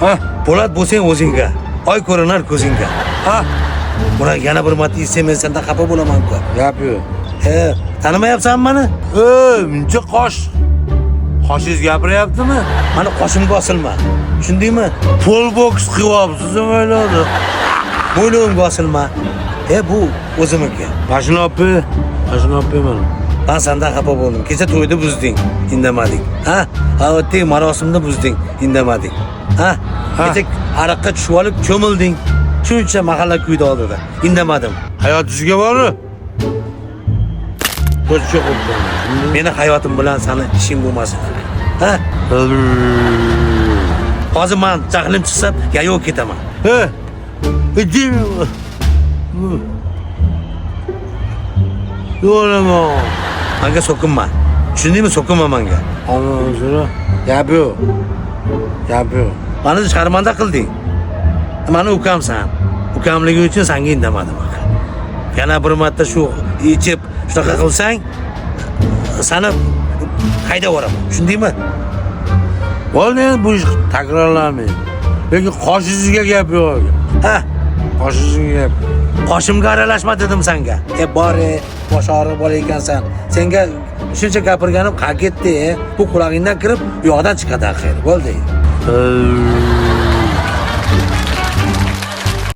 Ha? Po'lat bo'lsang o'zingga, oy ko'rinar ko'zingga. Ha? Buni yana bir marta eshitsam men senda xafa bo'laman-ku. Gap yo'q. Tanimayapsanmi meni? Muncha qoshingiz gapiryaptimi? Mani qoshimga osilma. Tushundingmi? Pol boks qilyapsiz o'yladi. Bo'ylimga osilma. Bu o'zimniki. Mashina olib mana. Ben senden xafa bo'ldim. Kecha to'yda buzding, indamading. Avvatdagi marosimda buzding, indamading. Kecha araqqa tushib olib cho'milding. Shuncha mahalla kuyda oldida, indamadim. Hayotingizga bormi? Qo'shcha qo'ydim. Meni hayotim bilan seni ishing bo'lmasin. Hozir men jahlim chiqsa, yayov ketaman. Yo'laman. Menga so'kinma. Tushundingmi? So'kinma menga. Ondan sonra gap yo'q. Meni sharmanda qilding. Meni ukamsan. Ukamliging uchun senga indamadim. Yana bir marta shu ichib shunaqa qilsang, seni haydab yuboraman. Tushundingmi? Bo'ldi, bu ish takrorlanmaydi. Lekin qoshingizga gap yo'q. Qoshingizga gap. Qoshimga aralashma dedim senga. Bor, bosh og'riq bola ekansan. Senga shuncha gapirganim qayerga ketdi? Bu qulog'ingdan kirib, u yoqdan chiqadi axir. Bo'ldi.